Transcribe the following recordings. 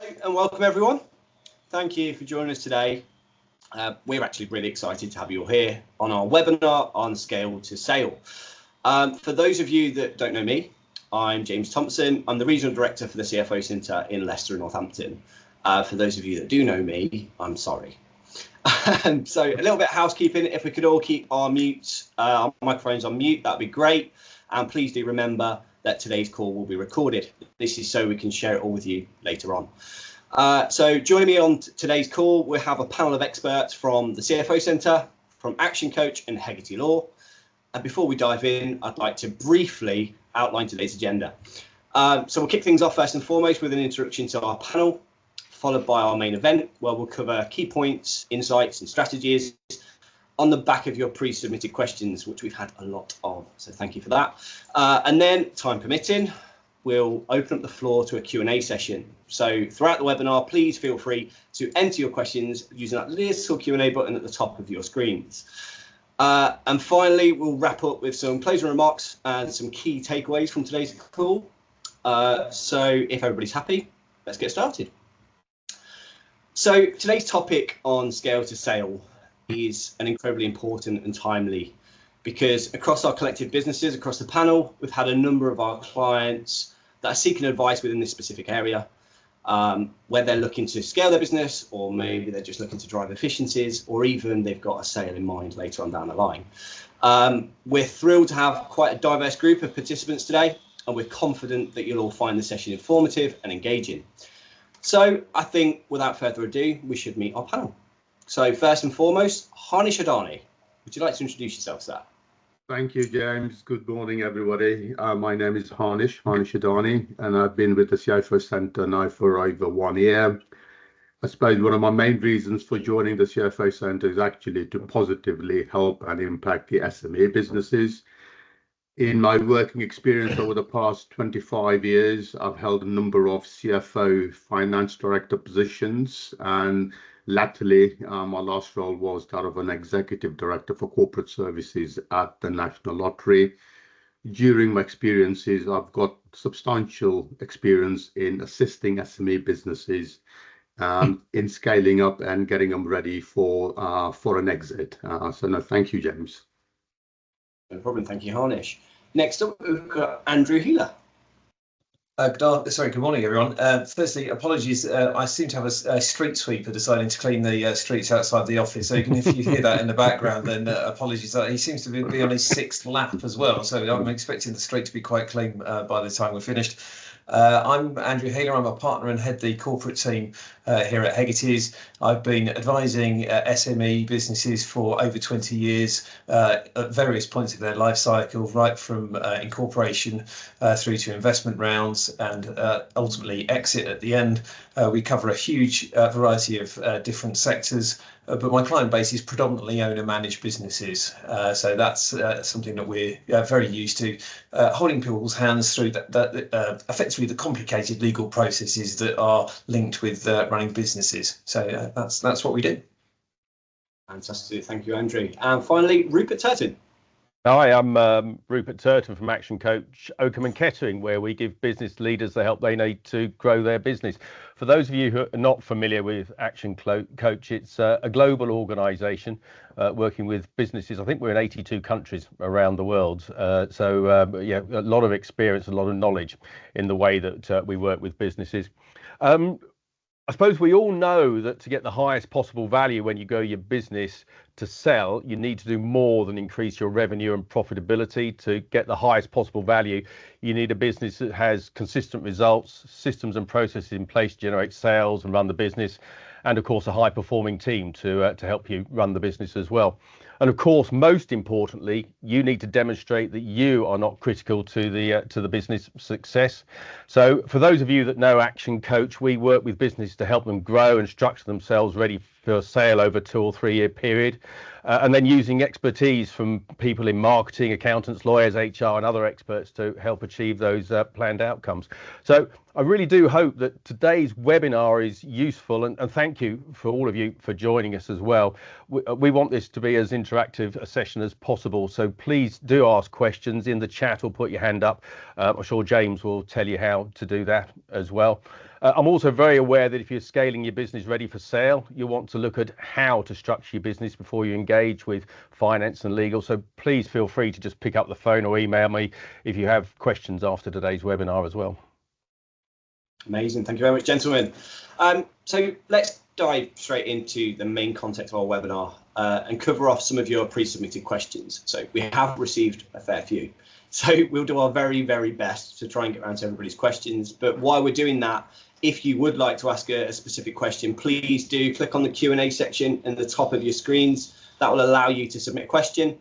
And welcome everyone. Thank you for joining us today. We're actually really excited to have you all here on our webinar on Scale to Sale. For those of you that don't know me, I'm James Thompson. I'm the Regional Director for the CFO Center in Leicester and Northampton. For those of you that do know me, I'm sorry. So a little bit of housekeeping. If we could all keep our microphones on mute, that'd be great. And please do remember that today's call will be recorded. This is so we can share it all with you later on. So joining me on today's call, we have a panel of experts from the CFO Center, from Action Coach and Hegarty Law. And before we dive in, I'd like to briefly outline today's agenda. So we'll kick things off first and foremost with an introduction to our panel, followed by our main event, where we'll cover key points, insights and strategies on the back of your pre-submitted questions, which we've had a lot of, so thank you for that. And then, time permitting, we'll open up the floor to a Q&A session. So throughout the webinar, please feel free to enter your questions using that little Q&A button at the top of your screens. And finally, we'll wrap up with some closing remarks and some key takeaways from today's call. So if everybody's happy, let's get started. So today's topic on Scale to Sale is an incredibly important and timely, because across our collective businesses, across the panel, we've had a number of our clients that are seeking advice within this specific area, where they're looking to scale their business, or maybe they're just looking to drive efficiencies, or even they've got a sale in mind later on down the line. We're thrilled to have quite a diverse group of participants today, and we're confident that you'll all find the session informative and engaging. So I think without further ado, we should meet our panel. So first and foremost, Harnish Hadani, would you like to introduce yourself, sir? Thank you, James. Good morning, everybody. My name is Harnish Hadani, and I've been with the CFO Center now for over 1 year. I suppose one of my main reasons for joining the CFO Center is actually to positively help and impact the SME businesses. In my working experience over the past 25 years, I've held a number of CFO finance director positions, and latterly, my last role was that of an executive director for corporate services at the National Lottery. During my experiences, I've got substantial experience in assisting SME businesses in scaling up and getting them ready for an exit. So no, thank you, James. No problem, thank you, Harnish. Next up, we've got Andrew Healer. Good morning, everyone. Firstly, apologies. I seem to have a street sweeper deciding to clean the streets outside the office. So even if you hear that in the background, then apologies. He seems to be on his 6th lap as well. So I'm expecting the street to be quite clean by the time we're finished. I'm Andrew Healer. I'm a partner and head the corporate team here at Hegarty's. I've been advising SME businesses for over 20 years at various points of their life cycle, right from incorporation through to investment rounds and ultimately exit at the end. We cover a huge variety of different sectors, but my client base is predominantly owner-managed businesses. So that's something that we're very used to, holding people's hands through that effectively the complicated legal processes that are linked with running businesses. So that's what we do. Fantastic, thank you, Andrew. And finally, Rupert Turton. Hi, I'm Rupert Turton from Action Coach Oakham and Kettering, where we give business leaders the help they need to grow their business. For those of you who are not familiar with Action Coach, it's a global organisation working with businesses. I think we're in 82 countries around the world. Yeah, a lot of experience, a lot of knowledge in the way that we work with businesses. I suppose we all know that to get the highest possible value when you grow your business to sell, you need to do more than increase your revenue and profitability. To get the highest possible value, you need a business that has consistent results, systems and processes in place to generate sales and run the business, and of course a high performing team to help you run the business as well. And of course, most importantly, you need to demonstrate that you are not critical to the business success. So for those of you that know Action Coach, we work with businesses to help them grow and structure themselves ready for sale over a 2 or 3 year period. And then using expertise from people in marketing, accountants, lawyers, HR and other experts to help achieve those planned outcomes. So I really do hope that today's webinar is useful, and thank you for all of you for joining us as well. We want this to be as interactive a session as possible, so please do ask questions in the chat or put your hand up. I'm sure James will tell you how to do that as well. I'm also very aware that if you're scaling your business ready for sale, you want to look at how to structure your business before you engage with finance and legal. So please feel free to just pick up the phone or email me if you have questions after today's webinar as well. Amazing. Thank you very much, gentlemen. So let's dive straight into the main context of our webinar and cover off some of your pre-submitted questions. So we have received a fair few. So we'll do our very, very best to try and get around to everybody's questions. But while we're doing that, if you would like to ask a specific question, please do click on the Q&A section in the top of your screens. That will allow you to submit a question.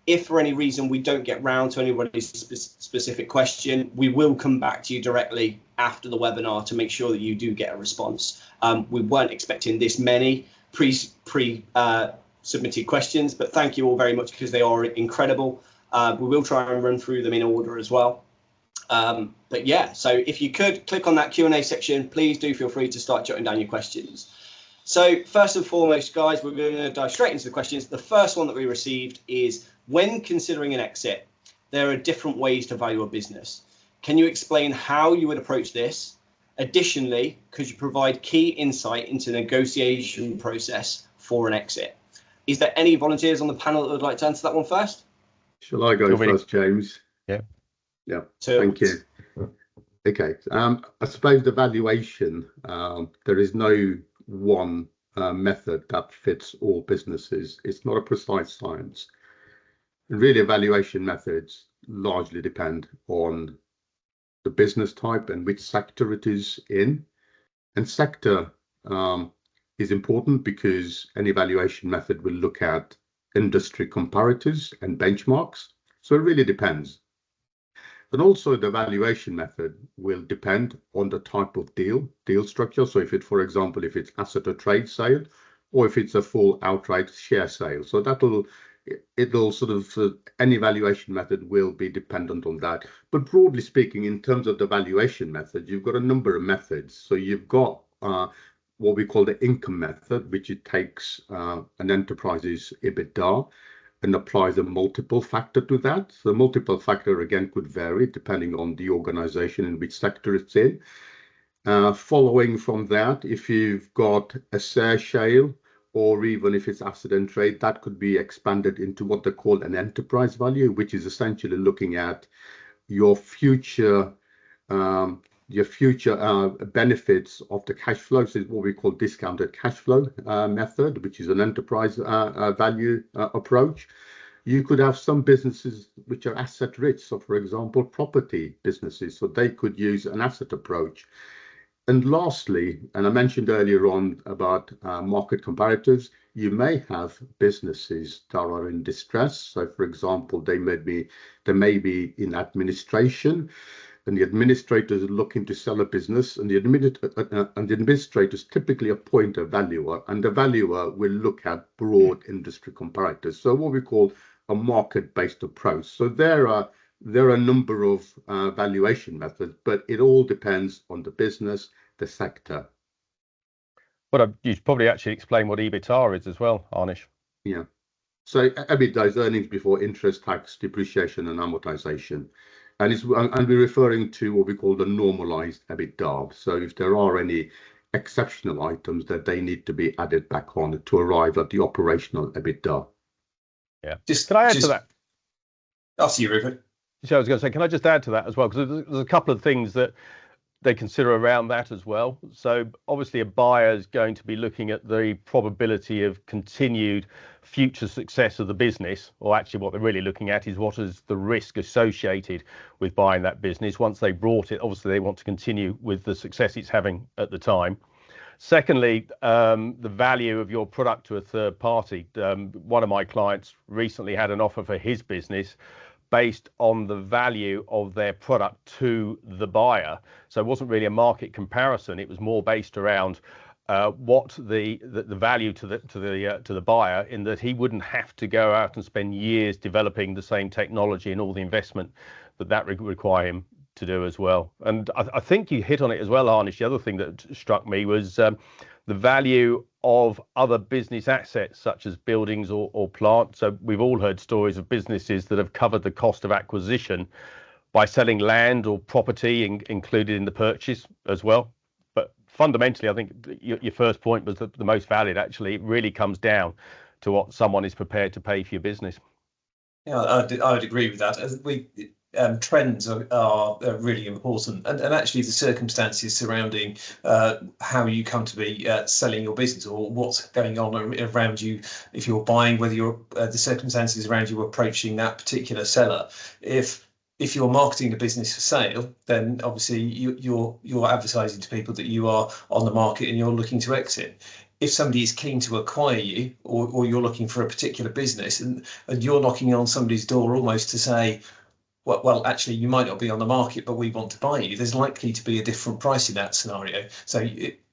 If for any reason we don't get round to anybody's specific question, we will come back to you directly after the webinar to make sure that you do get a response. We weren't expecting this many pre-submitted questions, but thank you all very much because they are incredible. We will try and run through them in order as well. But yeah, so if you could click on that Q&A section, please do feel free to start jotting down your questions. So first and foremost, guys, we're going to dive straight into the questions. The first one that we received is, when considering an exit, there are different ways to value a business. Can you explain how you would approach this? Additionally, could you provide key insight into the negotiation process for an exit? Is there any volunteers on the panel that would like to answer that one first? Shall I go first, James? Yeah. Yeah, thank you. Okay, I suppose the valuation, there is no one method that fits all businesses. It's not a precise science. And really, evaluation methods largely depend on the business type and which sector it is in. And sector is important because any evaluation method will look at industry comparators and benchmarks. So it really depends. And also the valuation method will depend on the type of deal structure. So if it, for example, if it's asset or trade sale, or if it's a full outright share sale. So it'll sort of, any valuation method will be dependent on that. But broadly speaking, in terms of the valuation method, you've got a number of methods. So you've got what we call the income method, which it takes an enterprise's EBITDA and applies a multiple factor to that. So the multiple factor, again, could vary depending on the organization in which sector it's in. Following from that, if you've got a share sale, or even if it's asset and trade, that could be expanded into what they call an enterprise value, which is essentially looking at your future benefits of the cash flows. Is what we call discounted cash flow method, which is an enterprise value approach. You could have some businesses which are asset rich. So for example, property businesses, so they could use an asset approach. And lastly, and I mentioned earlier on about market comparatives, you may have businesses that are in distress. So for example, they may be in administration, and the administrators are looking to sell a business, and the administrators typically appoint a valuer, and the valuer will look at broad industry comparators. So what we call a market-based approach. So there are a number of valuation methods, but it all depends on the business, the sector. Well, you should probably actually explain what EBITDA is as well, Harnish. Yeah. So EBITDA is earnings before interest, tax, depreciation, and amortization. And we're referring to what we call the normalized EBITDA. So if there are any exceptional items that they need to be added back on to arrive at the operational EBITDA. Yeah. Can I add to that? After you, Rupert. So I was going to say, can I just add to that as well? Because there's a couple of things that they consider around that as well. So obviously a buyer is going to be looking at the probability of continued future success of the business, or actually what they're really looking at is what is the risk associated with buying that business. Once they brought it, obviously they want to continue with the success it's having at the time. Secondly, the value of your product to a third party. One of my clients recently had an offer for his business based on the value of their product to the buyer. So it wasn't really a market comparison. It was more based around what the value to the buyer, in that he wouldn't have to go out and spend years developing the same technology and all the investment that would require him to do as well. And I think you hit on it as well, Harnish. The other thing that struck me was the value of other business assets such as buildings or plant. So we've all heard stories of businesses that have covered the cost of acquisition by selling land or property included in the purchase as well. But fundamentally, I think your first point was the most valid. Actually, it really comes down to what someone is prepared to pay for your business. Yeah, I would agree with that. Trends are really important, and actually the circumstances surrounding how you come to be selling your business, or what's going on around you if you're buying, whether you're the circumstances around you approaching that particular seller. If you're marketing the business for sale, then obviously you're advertising to people that you are on the market and you're looking to exit. If somebody is keen to acquire you, or you're looking for a particular business, and you're knocking on somebody's door almost to say, well, actually, you might not be on the market, but we want to buy you, there's likely to be a different price in that scenario. So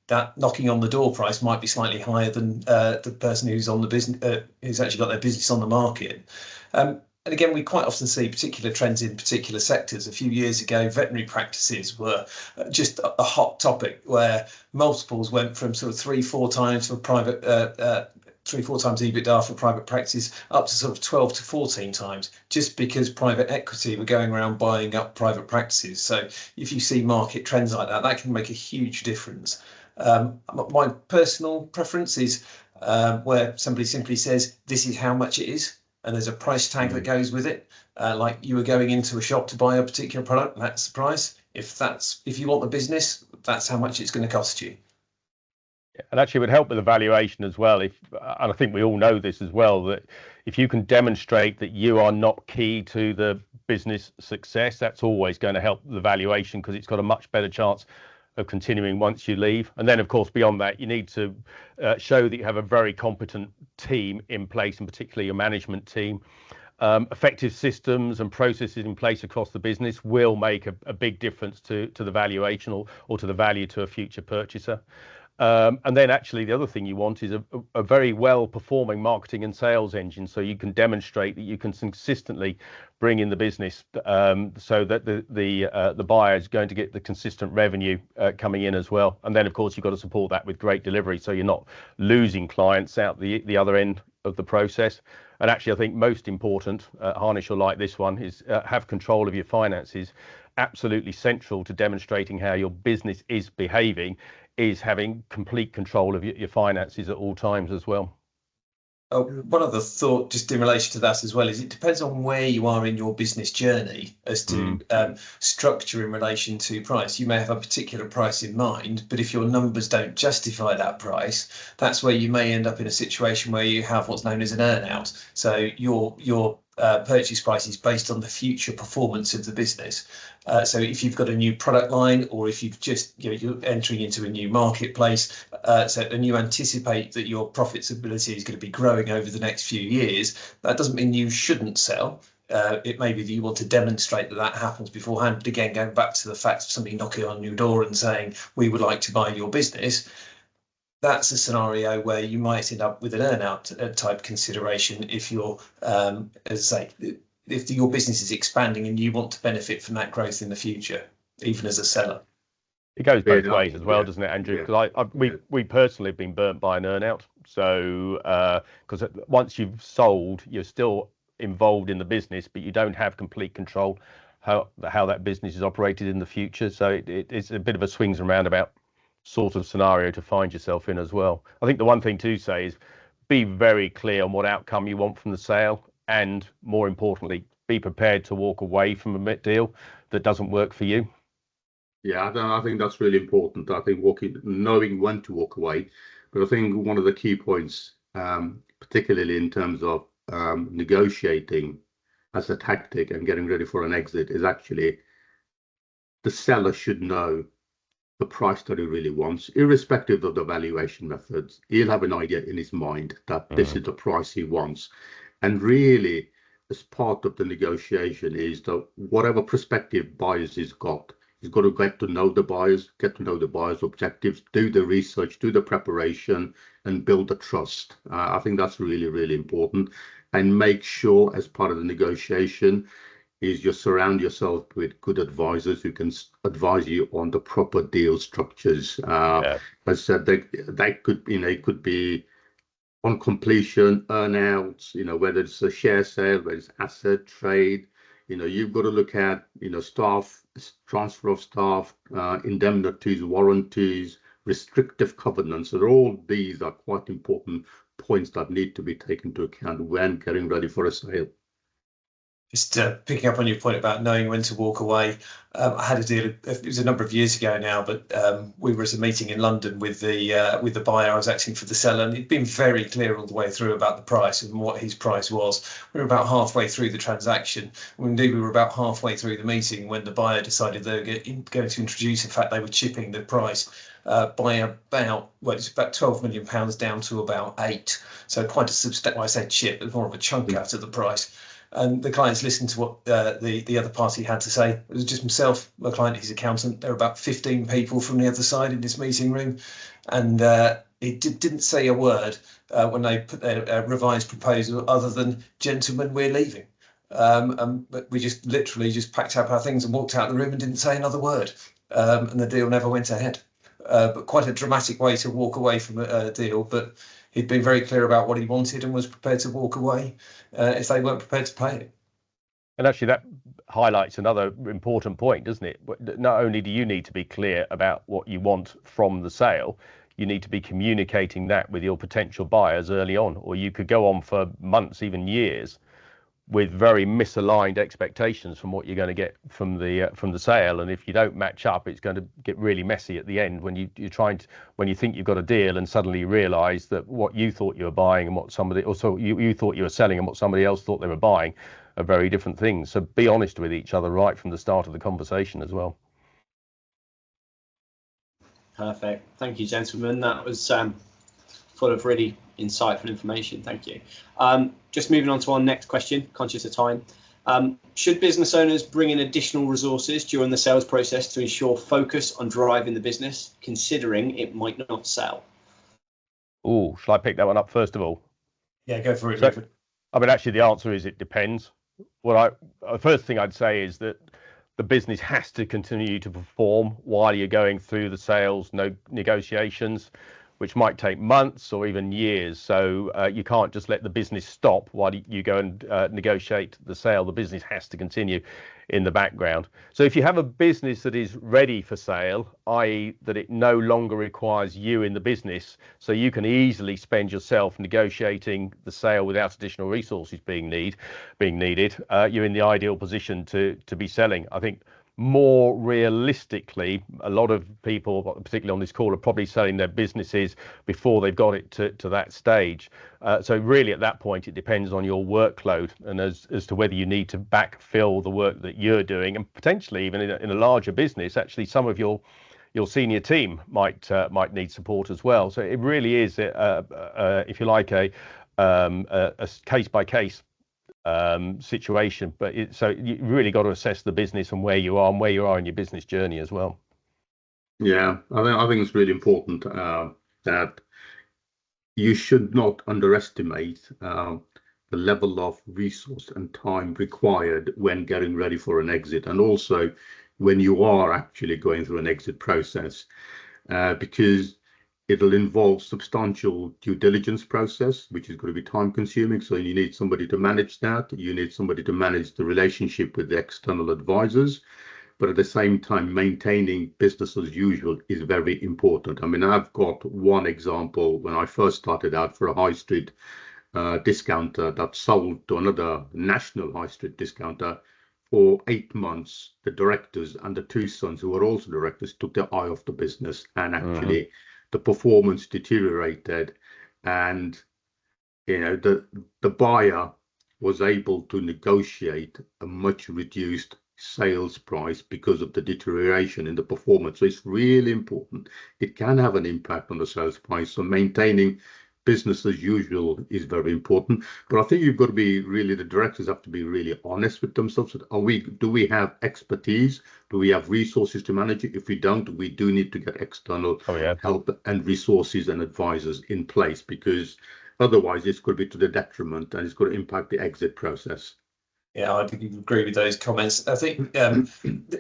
that knocking on the door price might be slightly higher than the person who's on the business, who's actually got their business on the market. And again, we quite often see particular trends in particular sectors. A few years ago, veterinary practices were just a hot topic, where multiples went from sort of 3-4 times for private, 3-4 times EBITDA for private practice, up to sort of 12 to 14 times, just because private equity were going around buying up private practices. So if you see market trends like that, that can make a huge difference. My personal preference is where somebody simply says, this is how much it is, and there's a price tag that goes with it. Like you were going into a shop to buy a particular product, that's the price. If you want the business, that's how much it's going to cost you. And actually, it would help with the valuation as well. And I think we all know this as well, that if you can demonstrate that you are not key to the business success, that's always going to help the valuation, because it's got a much better chance of continuing once you leave. And then, of course, beyond that, you need to show that you have a very competent team in place, and particularly your management team. Effective systems and processes in place across the business will make a big difference to the valuation, or to the value to a future purchaser. And then actually the other thing you want is a very well performing marketing and sales engine, so you can demonstrate that you can consistently bring in the business, so that the buyer is going to get the consistent revenue coming in as well. And then of course you've got to support that with great delivery, so you're not losing clients out the other end of the process. And actually, I think most important, Harnish will like this one, is have control of your finances. Absolutely central to demonstrating how your business is behaving is having complete control of your finances at all times as well. One other thought just in relation to that as well is it depends on where you are in your business journey as to structure in relation to price. You may have a particular price in mind, but if your numbers don't justify that price, that's where you may end up in a situation where you have what's known as an earn-out. So your purchase price is based on the future performance of the business. So if you've got a new product line, or if you've just you're entering into a new marketplace, and you anticipate that your profitability is going to be growing over the next few years, that doesn't mean you shouldn't sell. It may be that you want to demonstrate that that happens beforehand. But again, going back to the fact of somebody knocking on your door and saying, we would like to buy your business, that's a scenario where you might end up with an earn-out type consideration if you're, as I say, if your business is expanding and you want to benefit from that growth in the future, even as a seller. It goes both ways as well, doesn't it, Andrew? Because we personally have been burnt by an earn-out. So because once you've sold, you're still involved in the business, but you don't have complete control how that business is operated in the future. So it's a bit of a swings and roundabout sort of scenario to find yourself in as well. I think the one thing to say is be very clear on what outcome you want from the sale, and more importantly, be prepared to walk away from a deal that doesn't work for you. Yeah, I think that's really important. I think knowing when to walk away. But I think one of the key points, particularly in terms of negotiating as a tactic and getting ready for an exit, is actually the seller should know the price that he really wants, irrespective of the valuation methods. He'll have an idea in his mind that this is the price he wants. And really, as part of the negotiation, is that whatever prospective buyers he's got to get to know the buyers, get to know the buyers' objectives, do the research, do the preparation, and build the trust. I think that's really, really important. And make sure, as part of the negotiation, is you surround yourself with good advisors who can advise you on the proper deal structures. As I said, they could, it could be on completion, earnouts, whether it's a share sale, whether it's asset trade. You've got to look at, staff, transfer of staff, indemnities, warranties, restrictive covenants. So all these are quite important points that need to be taken into account when getting ready for a sale. Just picking up on your point about knowing when to walk away, I had a deal. It was a number of years ago now, but we were at a meeting in London with the buyer. I was acting for the seller, and he'd been very clear all the way through about the price and what his price was. We were about halfway through the transaction. Indeed, we were about halfway through the meeting when the buyer decided they were going to introduce. In fact, they were chipping the price by about, well, it's about £12 million down to about 8. So quite a substantial. I say chip, but more of a chunk out of the price. And the clients listened to what the other party had to say. It was just himself, my client, his accountant. There were about 15 people from the other side in this meeting room. And it didn't say a word when they put their revised proposal other than, gentlemen, we're leaving. But we just literally just packed up our things and walked out of the room and didn't say another word. And the deal never went ahead. But quite a dramatic way to walk away from a deal. But he'd been very clear about what he wanted and was prepared to walk away if they weren't prepared to pay it. And actually, that highlights another important point, doesn't it? Not only do you need to be clear about what you want from the sale, you need to be communicating that with your potential buyers early on, or you could go on for months, even years, with very misaligned expectations from what you're going to get from the sale. And if you don't match up, it's going to get really messy at the end when when you think you've got a deal and suddenly you realize that what you thought you were buying and what somebody, also you thought you were selling and what somebody else thought they were buying are very different things. So be honest with each other right from the start of the conversation as well. Perfect. Thank you, gentlemen. That was full of really insightful information. Thank you. Just moving on to our next question, conscious of time. Should business owners bring in additional resources during the sales process to ensure focus on driving the business, considering it might not sell? Oh, shall I pick that one up first of all? Yeah, go for it, So, Rupert. I mean, actually, the answer is it depends. The first thing I'd say is that the business has to continue to perform while you're going through the sales negotiations, which might take months or even years. So you can't just let the business stop while you go and negotiate the sale. The business has to continue in the background. So if you have a business that is ready for sale, i.e. that it no longer requires you in the business, so you can easily spend yourself negotiating the sale without additional resources being needed, you're in the ideal position to be selling. I think more realistically, a lot of people, particularly on this call, are probably selling their businesses before they've got it to that stage. So really at that point, it depends on your workload and as to whether you need to backfill the work that you're doing, and potentially even in a larger business, actually some of your senior team might need support as well. So it really is, if you like, a case by case situation, but so you really got to assess the business and where you are in your business journey as well. Yeah, I think it's really important that you should not underestimate the level of resource and time required when getting ready for an exit, and also when you are actually going through an exit process, because it'll involve substantial due diligence process, which is going to be time consuming. So you need somebody to manage that. You need somebody to manage the relationship with the external advisors. But at the same time, maintaining business as usual is very important. I mean, I've got one example when I first started out for a high street discounter that sold to another national high street discounter. For 8 months, the directors and the 2 sons, who were also directors, took their eye off the business, and actually the performance deteriorated, and the buyer was able to negotiate a much reduced sales price because of the deterioration in the performance. So it's really important. It can have an impact on the sales price. So maintaining business as usual is very important. But I think you've got to be really, the directors have to be really honest with themselves. Do we have expertise? Do we have resources to manage it? If we don't, we do need to get external help and resources and advisors in place, because otherwise it's going to be to the detriment and it's going to impact the exit process. Yeah, I agree with those comments. I think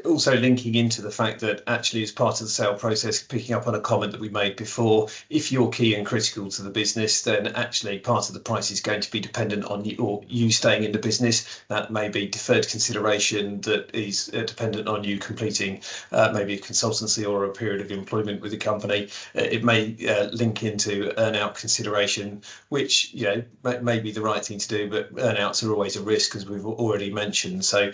also linking into the fact that actually as part of the sale process, picking up on a comment that we made before, if you're key and critical to the business, then actually part of the price is going to be dependent on you, or you staying in the business. That may be deferred consideration that is dependent on you completing maybe a consultancy or a period of employment with the company. It may link into earn-out consideration, which may be the right thing to do, but earn-outs are always a risk, as we've already mentioned. So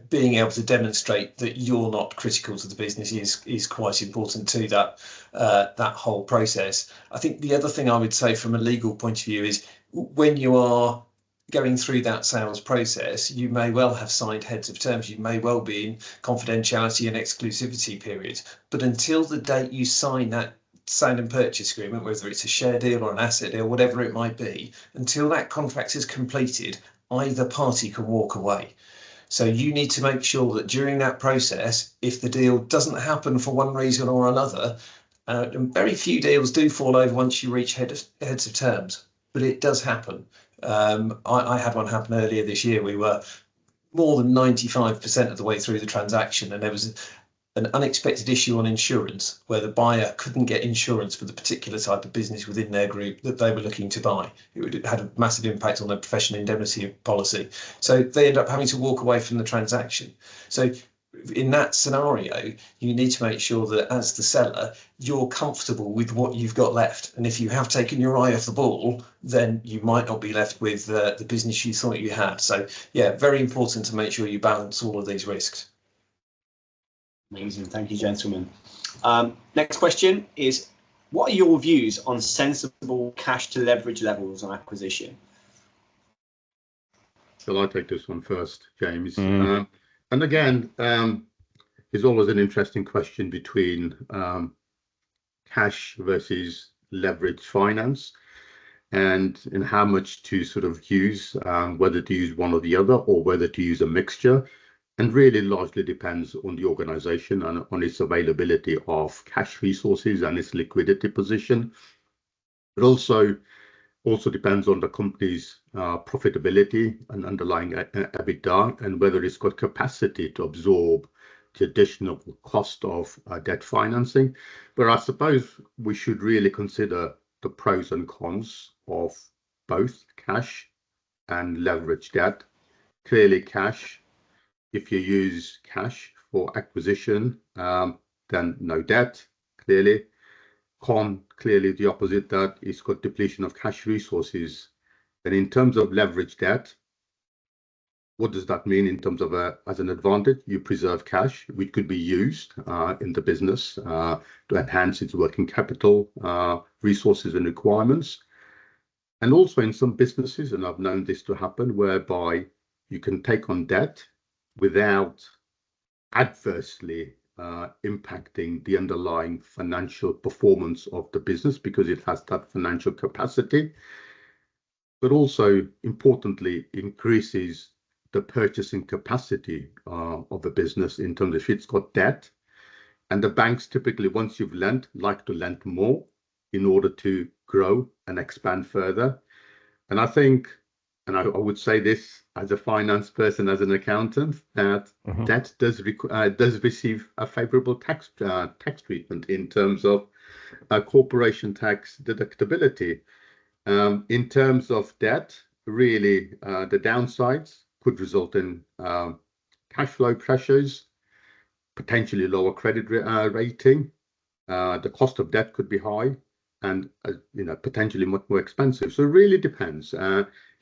being able to demonstrate that you're not critical to the business is quite important to that whole process. I think the other thing I would say from a legal point of view is when you are going through that sales process, you may well have signed heads of terms, you may well be in confidentiality and exclusivity periods, but until the date you sign that sale and purchase agreement, whether it's a share deal or an asset deal, whatever it might be, until that contract is completed, either party can walk away. So you need to make sure that during that process, if the deal doesn't happen for one reason or another, and very few deals do fall over once you reach heads of terms, but it does happen. I had one happen earlier this year. We were more than 95% of the way through the transaction, and there was an unexpected issue on insurance where the buyer couldn't get insurance for the particular type of business within their group that they were looking to buy. It had a massive impact on their professional indemnity policy. So they end up having to walk away from the transaction. So in that scenario, you need to make sure that as the seller, you're comfortable with what you've got left. And if you have taken your eye off the ball, then you might not be left with the business you thought you had. So yeah, very important to make sure you balance all of these risks. Amazing. Thank you, gentlemen. Next question is, what are your views on sensible cash to leverage levels on acquisition? Shall I take this one first, James? And again, it's always an interesting question between cash versus leverage finance, and in how much to sort of use, whether to use one or the other, or whether to use a mixture. And really largely depends on the organization and on its availability of cash resources and its liquidity position. It also depends on the company's profitability and underlying EBITDA, and whether it's got capacity to absorb the additional cost of debt financing. But I suppose we should really consider the pros and cons of both cash and leverage debt. Clearly cash, if you use cash for acquisition, then no debt, clearly. Con, clearly the opposite, that it's got depletion of cash resources. And in terms of leverage debt, what does that mean in terms of as an advantage? You preserve cash, which could be used in the business to enhance its working capital resources and requirements. And also in some businesses, and I've known this to happen, whereby you can take on debt without adversely impacting the underlying financial performance of the business, because it has that financial capacity, but also importantly increases the purchasing capacity of the business in terms of if it's got debt. And the banks typically, once you've lent, like to lend more in order to grow and expand further. And I think, and I would say this as a finance person, as an accountant, that debt does receive a favourable tax treatment in terms of corporation tax deductibility. In terms of debt, really the downsides could result in cash flow pressures, potentially lower credit rating. The cost of debt could be high, and potentially much more expensive. So it really depends.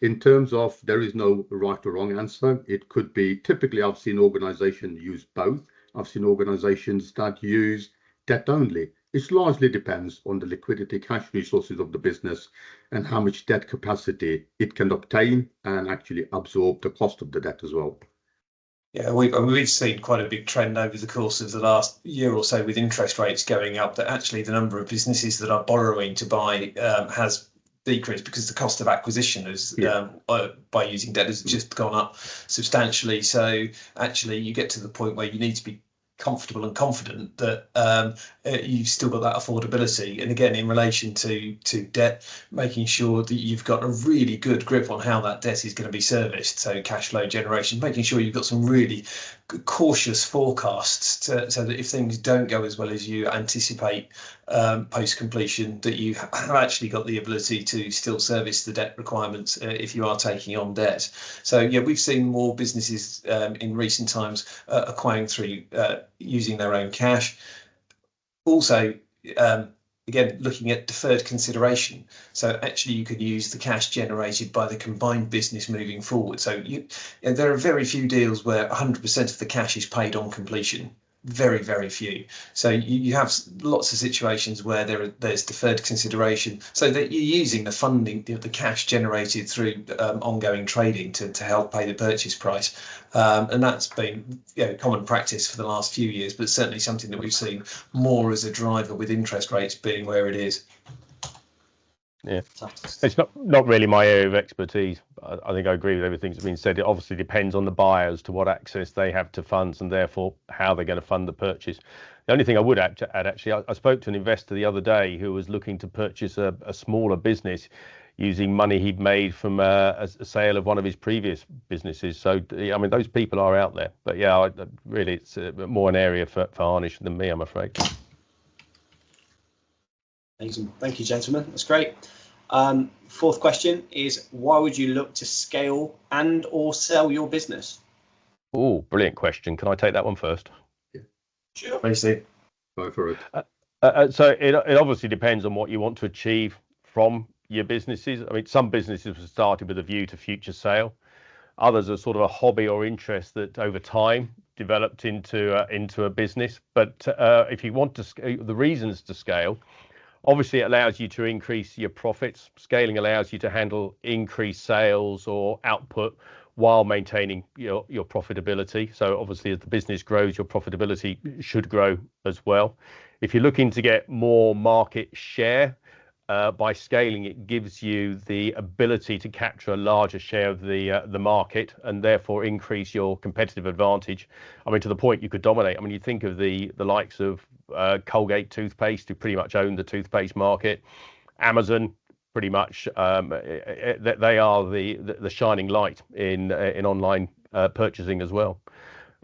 In terms of, there is no right or wrong answer. It could be, typically I've seen organizations use both. I've seen organizations that use debt only. It largely depends on the liquidity, cash resources of the business and how much debt capacity it can obtain and actually absorb the cost of the debt as well. Yeah, we've seen quite a big trend over the course of the last year or so with interest rates going up, that actually the number of businesses that are borrowing to buy has decreased, because the cost of acquisition is by using debt has just gone up substantially. So actually you get to the point where you need to be comfortable and confident that you've still got that affordability. And again, in relation to debt, making sure that you've got a really good grip on how that debt is going to be serviced. So cash flow generation, making sure you've got some really cautious forecasts so that if things don't go as well as you anticipate post completion, that you have actually got the ability to still service the debt requirements if you are taking on debt. So yeah, we've seen more businesses in recent times acquiring through using their own cash. Also, again, looking at deferred consideration. So actually you could use the cash generated by the combined business moving forward. So there are very few deals where 100% of the cash is paid on completion. Very, very few. So you have lots of situations where there's deferred consideration, so that you're using the funding, the cash generated through ongoing trading to help pay the purchase price. And that's been common practice for the last few years, but certainly something that we've seen more as a driver with interest rates being where it is. Yeah, it's not really my area of expertise. I think I agree with everything that's been said. It obviously depends on the buyer as to what access they have to funds and therefore how they're going to fund the purchase. The only thing I would add, actually, I spoke to an investor the other day who was looking to purchase a smaller business using money he'd made from a sale of one of his previous businesses. So, I mean, those people are out there. But yeah, really, it's more an area for Harnish than me, I'm afraid. Amazing. Thank you, gentlemen. That's great. Fourth question is, why would you look to scale and or sell your business? Oh, brilliant question. Can I take that one first? Yeah. Sure. Basically. Go for it. So it obviously depends on what you want to achieve from your businesses. I mean, some businesses were started with a view to future sale. Others are sort of a hobby or interest that over time developed into a business. But if you want to, the reasons to scale, obviously it allows you to increase your profits. Scaling allows you to handle increased sales or output while maintaining your profitability. So obviously as the business grows, your profitability should grow as well. If you're looking to get more market share, by scaling, it gives you the ability to capture a larger share of the market and therefore increase your competitive advantage. I mean, to the point you could dominate. I mean, you think of the likes of Colgate toothpaste, who pretty much own the toothpaste market. Amazon, pretty much, they are the shining light in online purchasing as well.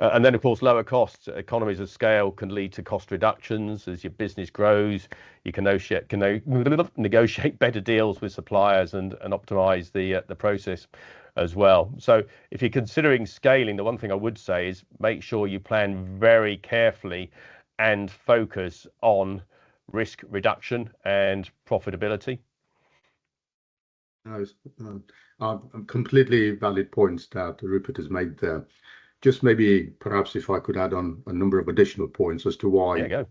And then, of course, lower costs, economies of scale can lead to cost reductions. As your business grows, you can negotiate better deals with suppliers and optimize the process as well. So if you're considering scaling, the one thing I would say is make sure you plan very carefully and focus on risk reduction and profitability. Completely valid points that Rupert has made there. Just maybe perhaps if I could add on a number of additional points as to why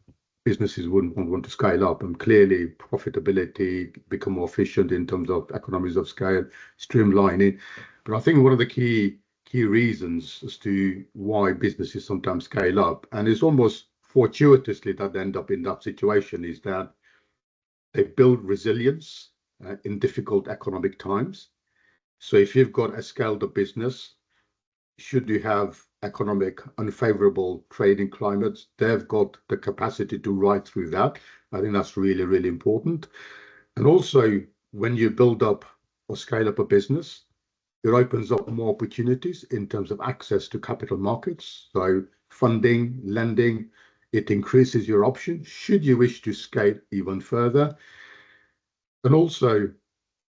businesses wouldn't want to scale up, and clearly profitability, become more efficient in terms of economies of scale, streamlining. But I think one of the key reasons as to why businesses sometimes scale up, and it's almost fortuitously that they end up in that situation, is that they build resilience in difficult economic times. So if you've got a scaled up business, should you have economic unfavorable trading climates, they've got the capacity to ride through that. I think that's really, really important. And also, when you build up or scale up a business, it opens up more opportunities in terms of access to capital markets. So funding, lending, it increases your options should you wish to scale even further. And also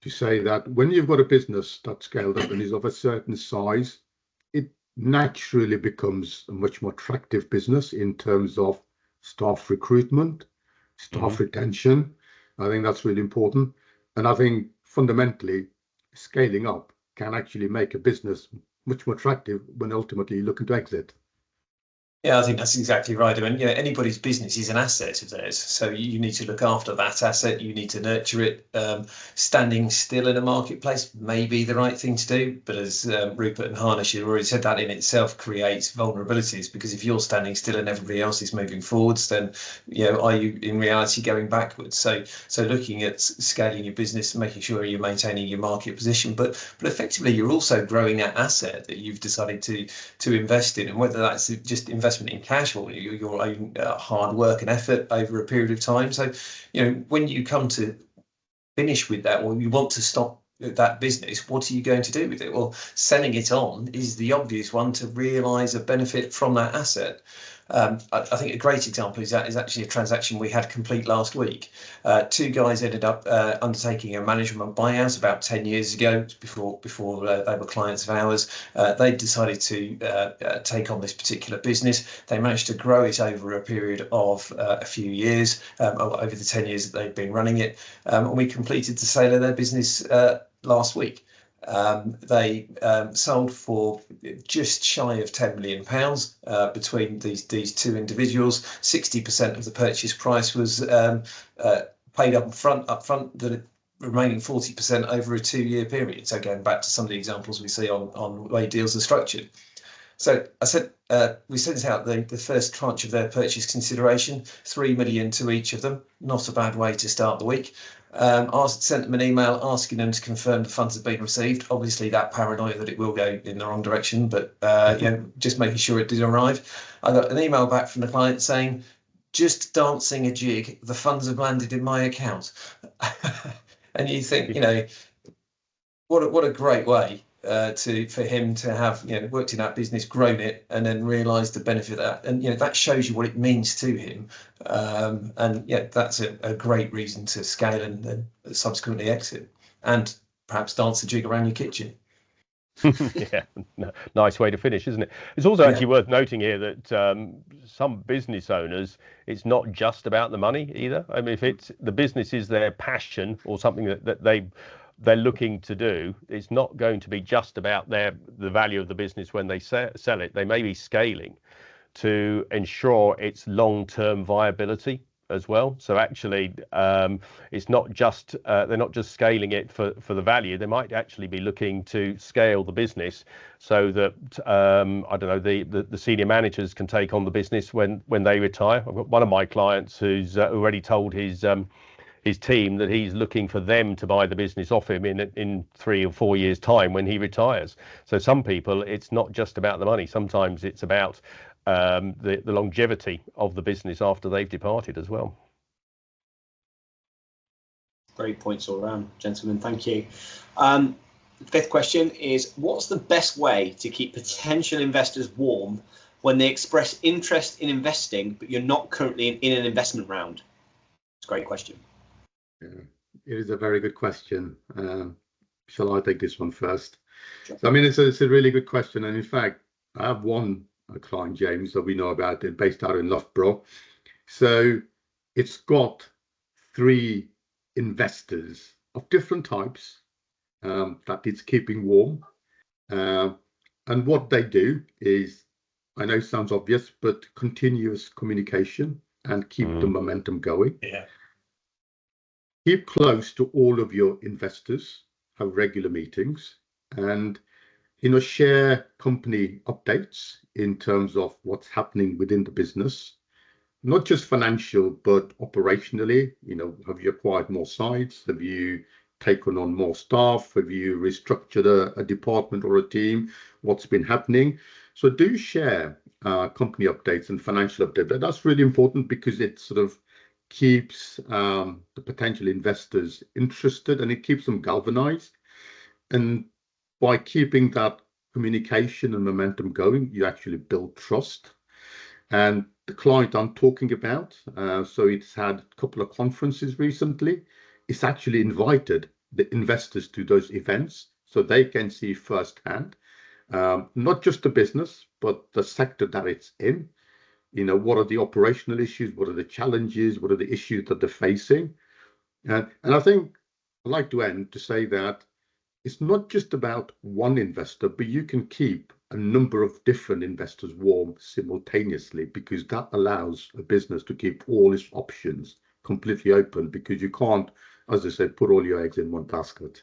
to say that when you've got a business that's scaled up and is of a certain size, it naturally becomes a much more attractive business in terms of staff recruitment, staff retention. I think that's really important. And I think fundamentally scaling up can actually make a business much more attractive when ultimately you're looking to exit. Yeah, I think that's exactly right. I mean, anybody's business is an asset of theirs. So you need to look after that asset. You need to nurture it. Standing still in a marketplace may be the right thing to do. But as Rupert and Harnish have already said, that in itself creates vulnerabilities, because if you're standing still and everybody else is moving forwards, then, are you in reality going backwards? So looking at scaling your business, making sure you're maintaining your market position, but effectively you're also growing that asset that you've decided to invest in, and whether that's just investing investment in cash or your own hard work and effort over a period of time. So, when you come to finish with that, or you want to stop that business, what are you going to do with it? Well, selling it on is the obvious one to realise a benefit from that asset. I think a great example is actually a transaction we had complete last week. Two guys ended up undertaking a management buyout about 10 years ago, before they were clients of ours. They decided to take on this particular business. They managed to grow it over a period of a few years, over the 10 years that they've been running it. And we completed the sale of their business last week. They sold for just shy of £10 million between these two individuals. 60% of the purchase price was paid up front. The remaining 40% over a 2-year period. So going back to some of the examples we see on the way deals are structured. So I said we sent out the first tranche of their purchase consideration, 3 million to each of them. Not a bad way to start the week. Sent them an email asking them to confirm the funds have been received. Obviously, that paranoia that it will go in the wrong direction, but just making sure it did arrive. I got an email back from the client saying, "Just dancing a jig, the funds have landed in my account." And you think, what a great way for him to have worked in that business, grown it, and then realised the benefit of that. And that shows you what it means to him. And that's a great reason to scale and subsequently exit, and perhaps dance a jig around your kitchen. Yeah, nice way to finish, isn't it? It's also actually worth noting here that some business owners, it's not just about the money either. I mean, if it's the business is their passion or something that they're looking to do, it's not going to be just about the value of the business when they sell it. They may be scaling to ensure its long-term viability as well. So actually, it's not just they're not just scaling it for the value. They might actually be looking to scale the business so that I don't know, the senior managers can take on the business when they retire. I've got one of my clients who's already told his team that he's looking for them to buy the business off him in 3 or 4 years' time when he retires. So some people, it's not just about the money. Sometimes it's about the longevity of the business after they've departed as well. Great points all around, gentlemen. Thank you. Fifth question is, what's the best way to keep potential investors warm when they express interest in investing, but you're not currently in an investment round? It's a great question. Yeah, it is a very good question. Shall I take this one first? Sure. So, I mean, it's a really good question. And in fact, I have one client, James, that we know about, it based out in Loughborough. So it's got 3 investors of different types that it's keeping warm. And what they do is, I know it sounds obvious, but continuous communication and keep the momentum going. Yeah. Keep close to all of your investors, have regular meetings, and share company updates in terms of what's happening within the business, not just financial, but operationally. Have you acquired more sites? Have you taken on more staff? Have you restructured a department or a team? What's been happening? So do share company updates and financial updates. That's really important because it sort of keeps the potential investors interested and it keeps them galvanized. And by keeping that communication and momentum going, you actually build trust. And the client I'm talking about, so it's had a couple of conferences recently, it's actually invited the investors to those events so they can see firsthand, not just the business, but the sector that it's in. What are the operational issues? What are the challenges? What are the issues that they're facing? And I think I'd like to end to say that it's not just about one investor, but you can keep a number of different investors warm simultaneously, because that allows a business to keep all its options completely open, because you can't, as I said, put all your eggs in one basket.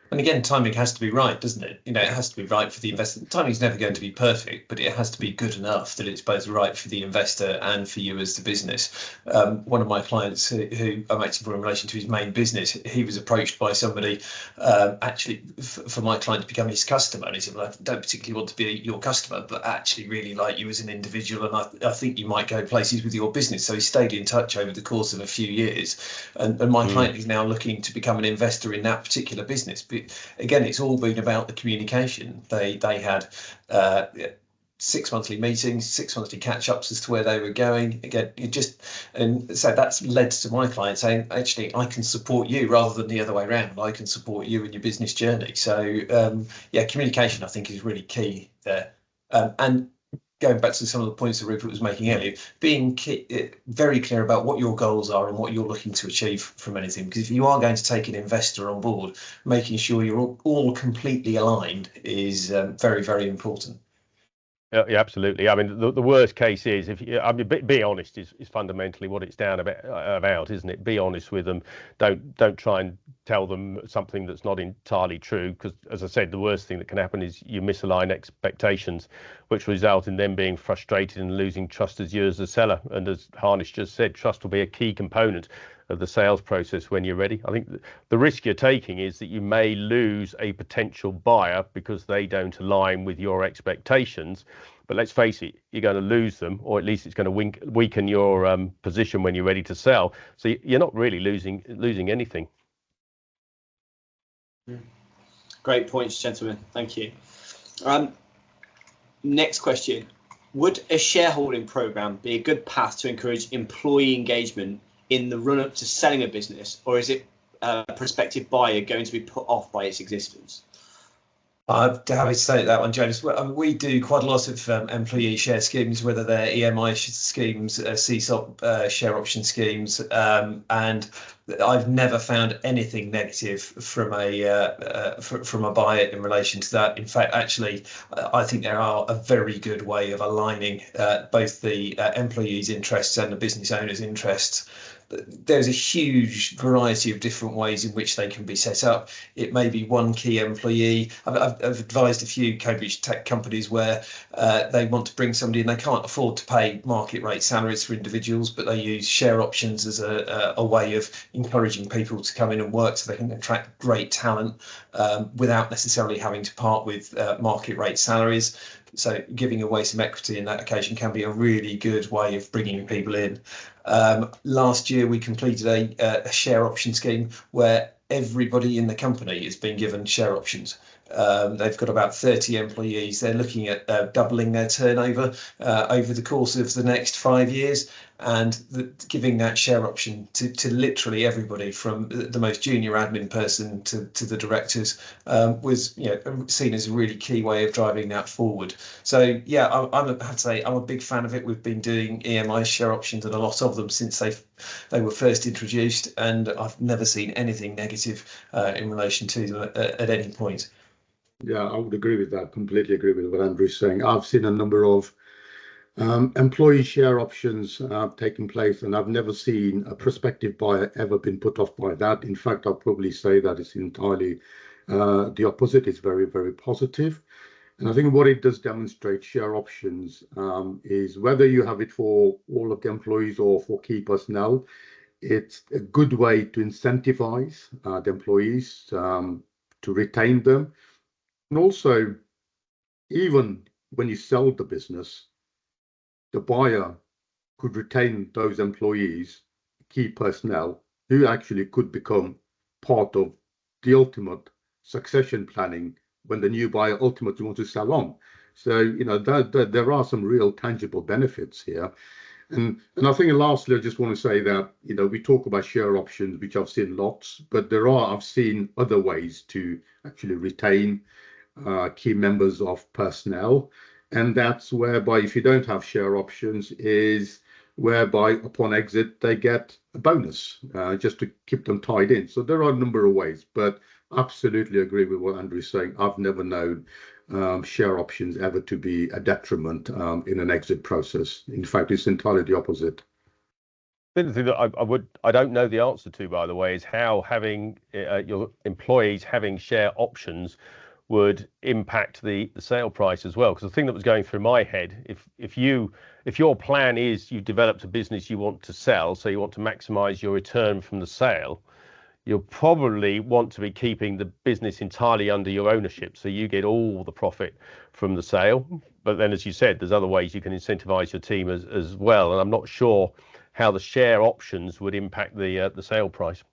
And again, timing has to be right, doesn't it? You know, it has to be right for the investor. Timing's never going to be perfect, but it has to be good enough that it's both right for the investor and for you as the business. One of my clients who I'm acting for in relation to his main business, he was approached by somebody actually for my client to become his customer. And he said, well, I don't particularly want to be your customer, but I actually really like you as an individual. And I think you might go places with your business. So he stayed in touch over the course of a few years. And my client is now looking to become an investor in that particular business. But again, it's all been about the communication. They had 6 monthly meetings, 6 monthly catch-ups as to where they were going. Again, and so that's led to my client saying, actually, I can support you rather than the other way around. I can support you in your business journey. So yeah, communication, I think, is really key there. And going back to some of the points that Rupert was making earlier, being very clear about what your goals are and what you're looking to achieve from anything. Because if you are going to take an investor on board, making sure you're all completely aligned is very, very important. Yeah, absolutely. I mean, the worst case is be honest is fundamentally what it's down about, isn't it? Be honest with them. Don't try and tell them something that's not entirely true, because, as I said, the worst thing that can happen is you misalign expectations, which result in them being frustrated and losing trust as you as the seller. And as Harnish just said, trust will be a key component of the sales process when you're ready. I think the risk you're taking is that you may lose a potential buyer because they don't align with your expectations. But let's face it, you're going to lose them, or at least it's going to weaken your position when you're ready to sell. So you're not really losing anything. Great points, gentlemen. Thank you. Next question. Would a shareholding program be a good path to encourage employee engagement in the run-up to selling a business, or is it a prospective buyer going to be put off by its existence? I'm happy to say that one, James. We do quite a lot of employee share schemes, whether they're EMI schemes, CSOP share option schemes, and I've never found anything negative from a buyer in relation to that. In fact, actually, I think they are a very good way of aligning both the employees' interests and the business owners' interests. There's a huge variety of different ways in which they can be set up. It may be one key employee. I've advised a few Cambridge tech companies where they want to bring somebody in. They can't afford to pay market rate salaries for individuals, but they use share options as a way of encouraging people to come in and work so they can attract great talent without necessarily having to part with market rate salaries. So giving away some equity in that occasion can be a really good way of bringing people in. Last year, we completed a share option scheme where everybody in the company has been given share options. They've got about 30 employees. They're looking at doubling their turnover over the course of the next 5 years, and giving that share option to literally everybody, from the most junior admin person to the directors, was seen as a really key way of driving that forward. So yeah, I have to say I'm a big fan of it. We've been doing EMI share options and a lot of them since they were first introduced, and I've never seen anything negative in relation to them at any point. Yeah, I would agree with that. Completely agree with what Andrew's saying. I've seen a number of employee share options taking place, and I've never seen a prospective buyer ever been put off by that. In fact, I'll probably say that it's entirely the opposite. It's very, very positive. And I think what it does demonstrate, share options, is whether you have it for all of the employees or for key personnel, it's a good way to incentivize the employees to retain them. And also, even when you sell the business, the buyer could retain those employees, key personnel, who actually could become part of the ultimate succession planning when the new buyer ultimately wants to sell on. So, there are some real tangible benefits here. And I think lastly, I just want to say that, we talk about share options, which I've seen lots, but I've seen other ways to actually retain key members of personnel. And that's whereby, if you don't have share options, is whereby upon exit, they get a bonus just to keep them tied in. So there are a number of ways, but absolutely agree with what Andrew's saying. I've never known share options ever to be a detriment in an exit process. In fact, it's entirely the opposite. The thing that I don't know the answer to, by the way, is how having your employees having share options would impact the sale price as well. Because the thing that was going through my head, if your plan is you've developed a business you want to sell, so you want to maximize your return from the sale, you'll probably want to be keeping the business entirely under your ownership, so you get all the profit from the sale. But then, as you said, there's other ways you can incentivize your team as well, and I'm not sure how the share options would impact the sale price.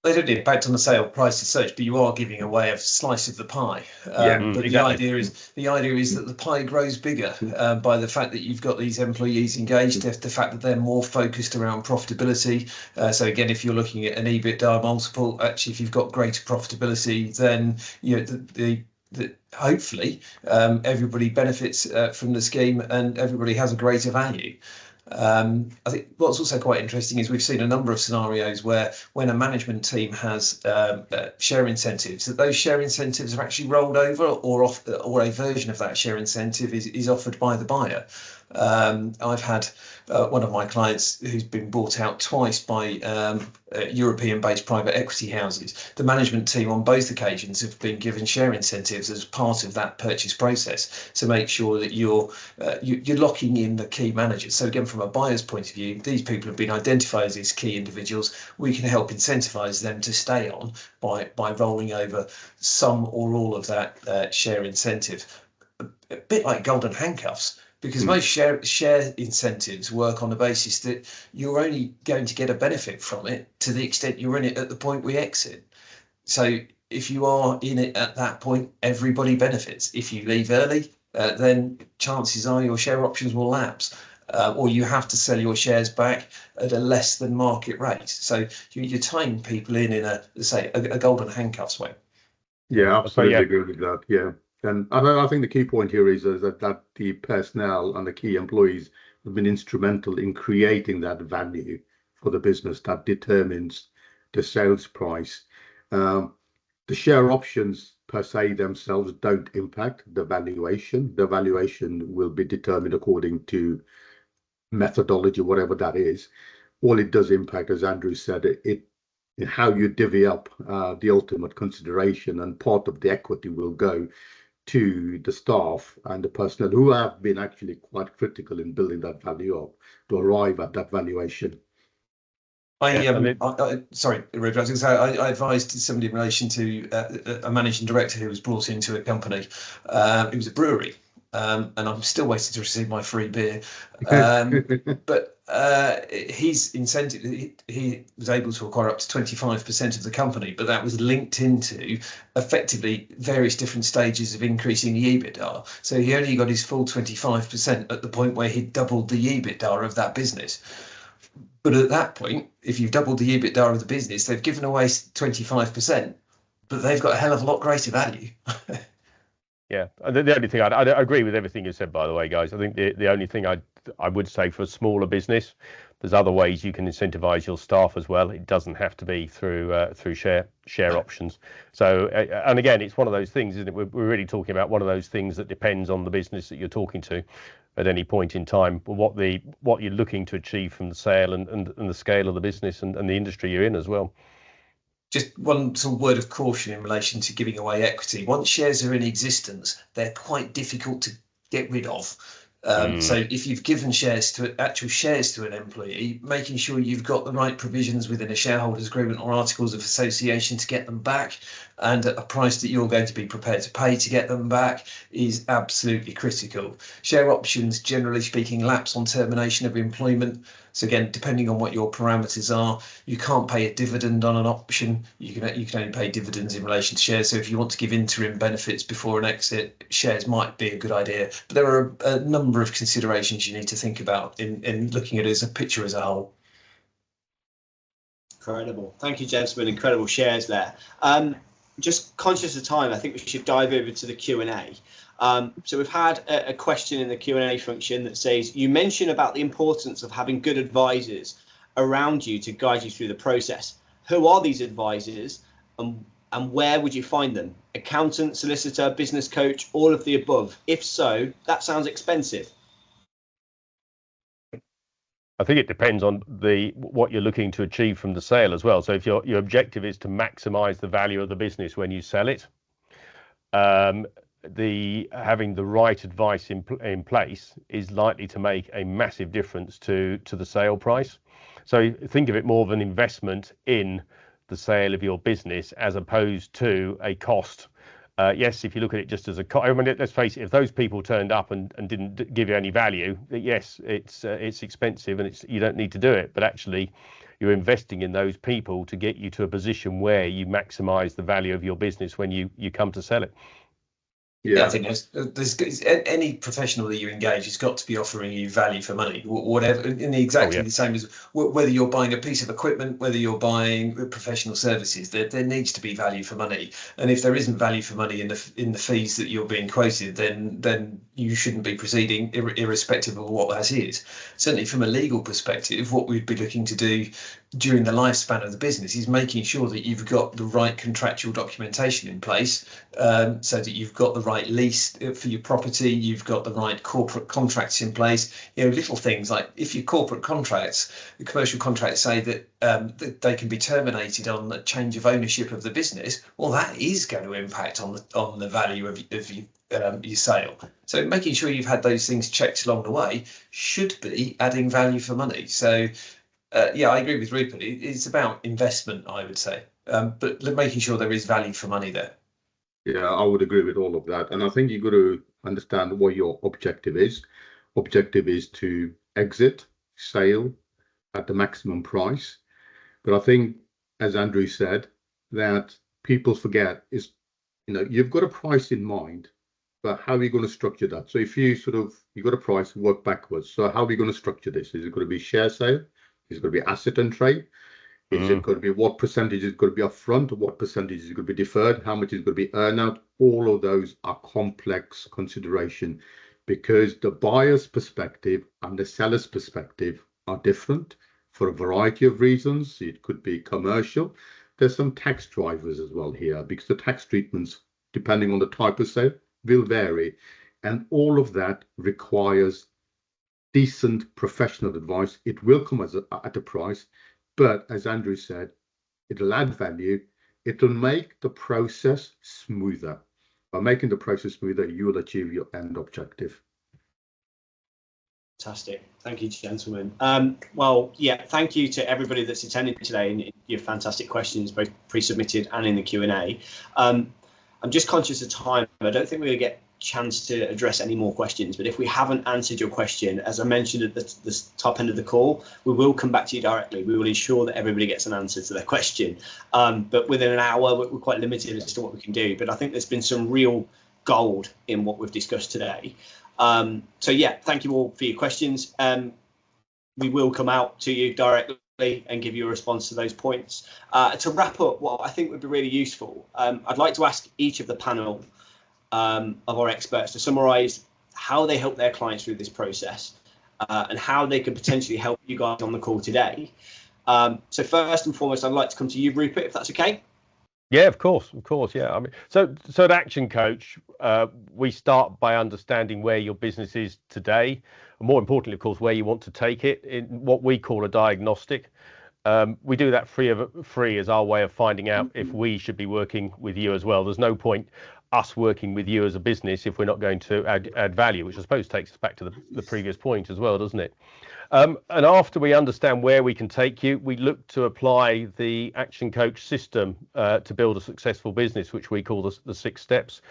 They don't impact on the sale price as such, but you are giving away a slice of the pie. But exactly. the idea is that the pie grows bigger by the fact that you've got these employees engaged, the fact that they're more focused around profitability. So again, if you're looking at an EBITDA multiple, actually, if you've got greater profitability, then hopefully everybody benefits from the scheme and everybody has a greater value. I think what's also quite interesting is we've seen a number of scenarios where when a management team has share incentives, that those share incentives are actually rolled over or a version of that share incentive is offered by the buyer. I've had one of my clients who's been bought out twice by European-based private equity houses. The management team on both occasions have been given share incentives as part of that purchase process to make sure that you're locking in the key managers. So again, from a buyer's point of view, these people have been identified as these key individuals. We can help incentivize them to stay on by rolling over some or all of that share incentive. A bit like golden handcuffs. Because most share incentives work on the basis that you're only going to get a benefit from it to the extent you're in it at the point we exit. So if you are in it at that point, everybody benefits. If you leave early, then chances are your share options will lapse, or you have to sell your shares back at a less than market rate. So you're tying people in a golden handcuffs way. Yeah, absolutely agree with that. Yeah. And I think the key point here is that the personnel and the key employees have been instrumental in creating that value for the business that determines the sales price. The share options per se themselves don't impact the valuation. The valuation will be determined according to methodology, whatever that is. All it does impact, as Andrew said, how you divvy up the ultimate consideration, and part of the equity will go to the staff and the personnel who have been actually quite critical in building that value up to arrive at that valuation. Sorry, Rupert, I was going to say, I advised somebody in relation to a managing director who was brought into a company. It was a brewery, and I'm still waiting to receive my free beer. But his incentive, he was able to acquire up to 25% of the company, but that was linked into effectively various different stages of increasing the EBITDA. So he only got his full 25% at the point where he doubled the EBITDA of that business. But at that point, if you've doubled the EBITDA of the business, they've given away 25%, but they've got a hell of a lot greater value. Yeah, the only thing I agree with everything you said, by the way, guys. I think the only thing I would say for a smaller business, there's other ways you can incentivize your staff as well. It doesn't have to be through share options. So, and again, it's one of those things, isn't it? We're really talking about one of those things that depends on the business that you're talking to at any point in time, what you're looking to achieve from the sale and the scale of the business and the industry you're in as well. Just one sort of word of caution in relation to giving away equity. Once shares are in existence, they're quite difficult to get rid of. So if you've given actual shares to an employee, making sure you've got the right provisions within a shareholders agreement or articles of association to get them back, and at a price that you're going to be prepared to pay to get them back, is absolutely critical. Share options, generally speaking, lapse on termination of employment. So again, depending on what your parameters are, you can't pay a dividend on an option. You can only pay dividends in relation to shares. So if you want to give interim benefits before an exit, shares might be a good idea. But there are a number of considerations you need to think about in looking at it as a picture as a whole. Incredible. Thank you, gentlemen. Incredible shares there. Just conscious of time, I think we should dive over to the Q&A. So we've had a question in the Q&A function that says, you mentioned about the importance of having good advisors around you to guide you through the process. Who are these advisors and where would you find them? Accountant, solicitor, business coach, all of the above? If so, that sounds expensive. I think it depends on what you're looking to achieve from the sale as well. So if your objective is to maximize the value of the business when you sell it, having the right advice in place is likely to make a massive difference to the sale price. So think of it more of an investment in the sale of your business as opposed to a cost. Yes, if you look at it just as a cost, I mean, let's face it, if those people turned up and didn't give you any value, yes, it's expensive and you don't need to do it. But actually, you're investing in those people to get you to a position where you maximize the value of your business when you come to sell it. Yeah, I think there's any professional that you engage has got to be offering you value for money, whatever, in exactly the same as whether you're buying a piece of equipment, whether you're buying professional services. There needs to be value for money, and if there isn't value for money in the fees that you're being quoted, then you shouldn't be proceeding, irrespective of what that is. Certainly, from a legal perspective, what we'd be looking to do during the lifespan of the business is making sure that you've got the right contractual documentation in place, so that you've got the right lease for your property, you've got the right corporate contracts in place. Little things like if your corporate contracts, the commercial contracts say that they can be terminated on the change of ownership of the business, well, that is going to impact on the value of your sale. So making sure you've had those things checked along the way should be adding value for money. So I agree with Rupert. It's about investment, I would say, but making sure there is value for money there. Yeah, I would agree with all of that. And I think you've got to understand what your objective is. Objective is to exit, sale at the maximum price. But I think, as Andrew said, that people forget is, you've got a price in mind, but how are you going to structure that? So if you've got a price, work backwards. So how are we going to structure this? Is it going to be share sale? Is it going to be asset and trade? Is it going to be what percentage is going to be upfront? What percentage is going to be deferred? How much is going to be earnout? All of those are complex consideration because the buyer's perspective and the seller's perspective are different for a variety of reasons. It could be commercial. There's some tax drivers as well here because the tax treatments, depending on the type of sale, will vary. And all of that requires decent professional advice. It will come at a price. But as Andrew said, it'll add value. It'll make the process smoother. By making the process smoother, you will achieve your end objective. Fantastic. Thank you, gentlemen. Thank you to everybody that's attended today and your fantastic questions, both pre-submitted and in the Q&A. I'm just conscious of time. I don't think we're going to get chance to address any more questions, but if we haven't answered your question, as I mentioned at the top end of the call, we will come back to you directly. We will ensure that everybody gets an answer to their question, but within an hour we're quite limited as to what we can do, but I think there's been some real gold in what we've discussed today. Thank you all for your questions. We will come out to you directly and give you a response to those points. To wrap up, what I think would be really useful, I'd like to ask each of the panel of our experts to summarise how they help their clients through this process and how they could potentially help you guys on the call today. So first and foremost, I'd like to come to you, Rupert, if that's okay. Yeah, of course. Yeah, I mean, so at Action Coach, we start by understanding where your business is today, and more importantly, of course, where you want to take it in what we call a diagnostic. We do that free as our way of finding out if we should be working with you as well. There's no point us working with you as a business if we're not going to add value, which I suppose takes us back to the previous point as well, doesn't it? And after we understand where we can take you, we look to apply the Action Coach system to build a successful business, which we call the 6 steps.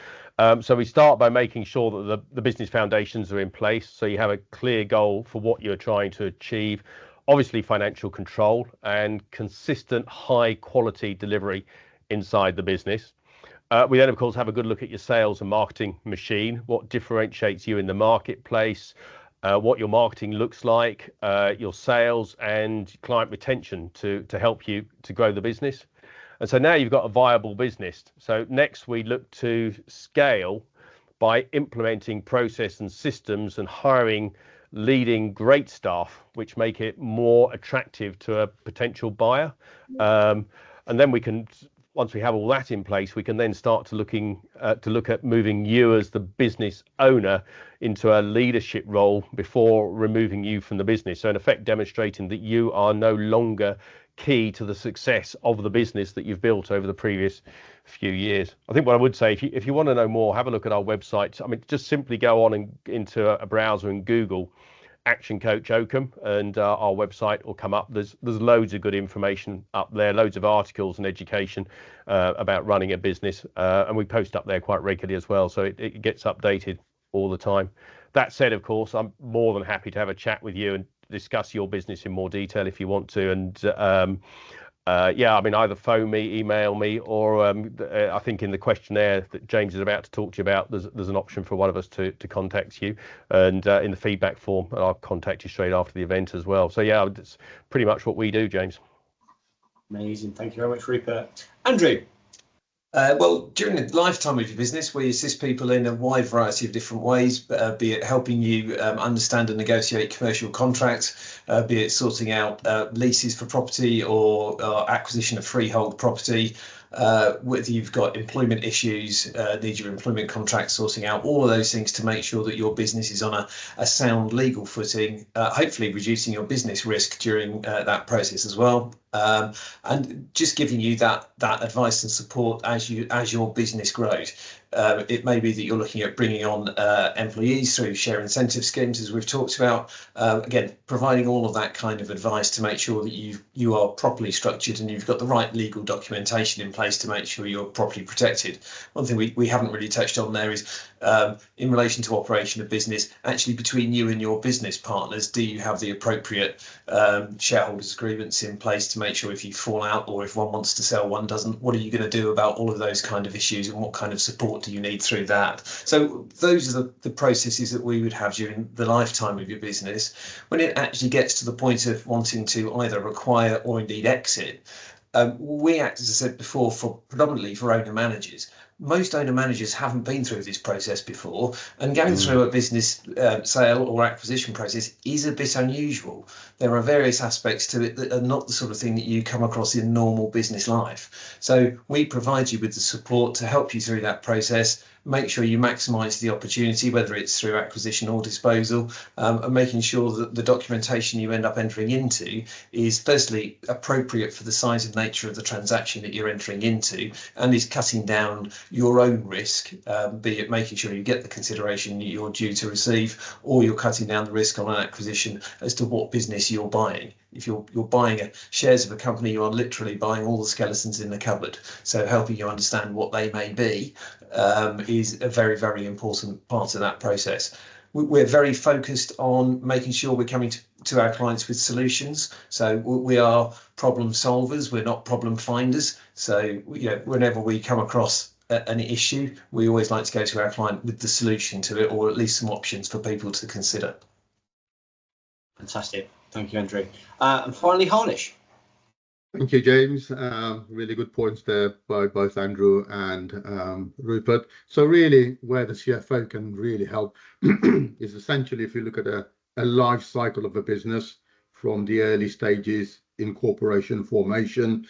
So we start by making sure that the business foundations are in place. So you have a clear goal for what you're trying to achieve, obviously financial control and consistent high quality delivery inside the business. We then, of course, have a good look at your sales and marketing machine, what differentiates you in the marketplace, what your marketing looks like, your sales and client retention to help you to grow the business. And so now you've got a viable business. So next we look to scale by implementing process and systems and hiring leading great staff, which make it more attractive to a potential buyer. And then we can, once we have all that in place, we can then start to look at moving you as the business owner into a leadership role before removing you from the business. So in effect, demonstrating that you are no longer key to the success of the business that you've built over the previous few years. I think what I would say, if you want to know more, have a look at our website. I mean, just simply go on and into a browser and Google Action Coach Oakham, and our website will come up. There's loads of good information up there, loads of articles and education about running a business, and we post up there quite regularly as well, so it gets updated all the time. That said, of course, I'm more than happy to have a chat with you and discuss your business in more detail if you want to. And yeah, I mean, either phone me, email me, or I think in the questionnaire that James is about to talk to you about, there's an option for one of us to contact you, and in the feedback form, and I'll contact you straight after the event as well. So yeah, that's pretty much what we do, James. Amazing. Thank you very much, Rupert. Andrew. Well, during the lifetime of your business, we assist people in a wide variety of different ways, be it helping you understand and negotiate commercial contracts, be it sorting out leases for property or acquisition of freehold property, whether you've got employment issues, need your employment contract sorting out, all of those things to make sure that your business is on a sound legal footing, hopefully reducing your business risk during that process as well. And just giving you that advice and support as your business grows. It may be that you're looking at bringing on employees through share incentive schemes, as we've talked about. Again, providing all of that kind of advice to make sure that you are properly structured and you've got the right legal documentation in place to make sure you're properly protected. One thing we haven't really touched on there is in relation to operation of business, actually between you and your business partners, do you have the appropriate shareholders agreements in place to make sure if you fall out or if one wants to sell, one doesn't, what are you going to do about all of those kind of issues, and what kind of support do you need through that? So those are the processes that we would have during the lifetime of your business. When it actually gets to the point of wanting to either acquire or indeed exit, we act, as I said before, predominantly for owner managers. Most owner managers haven't been through this process before, and going through a business sale or acquisition process is a bit unusual. There are various aspects to it that are not the sort of thing that you come across in normal business life. So we provide you with the support to help you through that process, make sure you maximise the opportunity, whether it's through acquisition or disposal, and making sure that the documentation you end up entering into is firstly appropriate for the size and nature of the transaction that you're entering into, and is cutting down your own risk, be it making sure you get the consideration you're due to receive, or you're cutting down the risk on an acquisition as to what business you're buying. If you're buying shares of a company, you are literally buying all the skeletons in the cupboard. So helping you understand what they may be is a very, very important part of that process. We're very focused on making sure we're coming to our clients with solutions. So we are problem solvers, we're not problem finders. So whenever we come across an issue, we always like to go to our client with the solution to it, or at least some options for people to consider. Fantastic. Thank you, Andrew. And finally, Harnish. Thank you, James. Really good points there by both Andrew and Rupert. So really, where the CFO can really help is essentially if you look at a life cycle of a business, from the early stages, incorporation formation,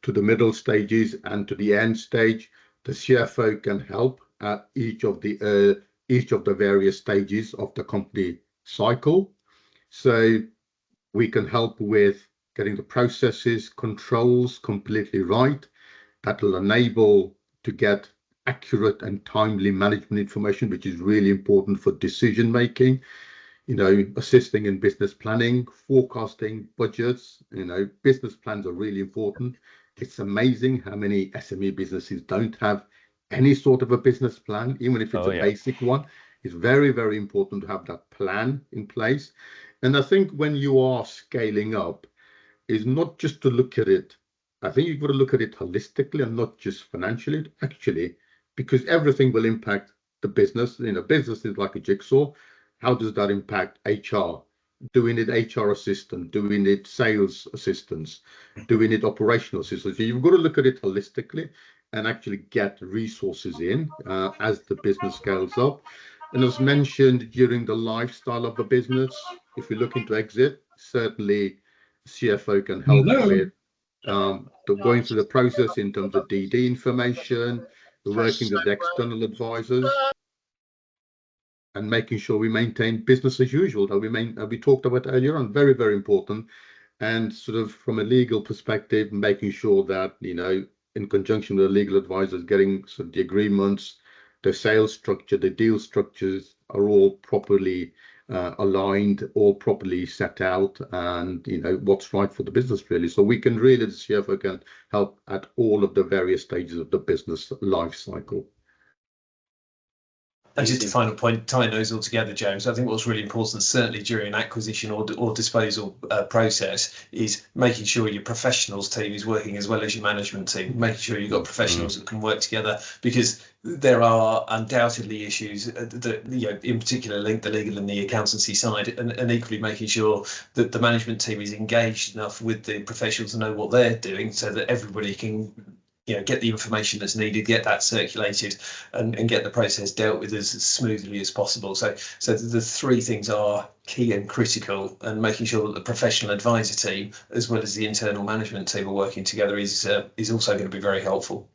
to the middle stages and to the end stage. The CFO can help at each of the various stages of the company cycle. So we can help with getting the processes, controls completely right. That will enable to get accurate and timely management information, which is really important for decision making. Assisting in business planning, forecasting, budgets. Business plans are really important. It's amazing how many SME businesses don't have any sort of a business plan, even if it's a basic one. It's very, very important to have that plan in place. And I think when you are scaling up, is not just to look at it. I think you've got to look at it holistically and not just financially, actually, because everything will impact the business. Business is like a jigsaw. How does that impact HR? Do we need HR assistant? Do we need sales assistants? Do we need operational assistants? So you've got to look at it holistically and actually get resources in as the business scales up. And as mentioned, during the lifestyle of the business, if you're looking to exit, certainly CFO can help with going through the process in terms of DD information. We're working with the external advisors and making sure we maintain business as usual that we talked about earlier on. Very, very important. And sort of from a legal perspective, making sure that, you know, in conjunction with the legal advisors, getting sort of the agreements, the sales structure, the deal structures are all properly aligned, all properly set out, and, you know, what's right for the business really. So we can really, the CFO can help at all of the various stages of the business life cycle. And just a final point, tying those all together, James, I think what's really important, certainly during an acquisition or disposal process, is making sure your professionals team is working as well as your management team, making sure you've got professionals that can work together, because there are undoubtedly issues that, you know, in particular link the legal and the accountancy side, and equally making sure that the management team is engaged enough with the professionals to know what they're doing, so that everybody can, you know, get the information that's needed, get that circulated, and get the process dealt with as smoothly as possible. So the three things are key and critical, and making sure that the professional advisor team as well as the internal management team are working together is also going to be very helpful.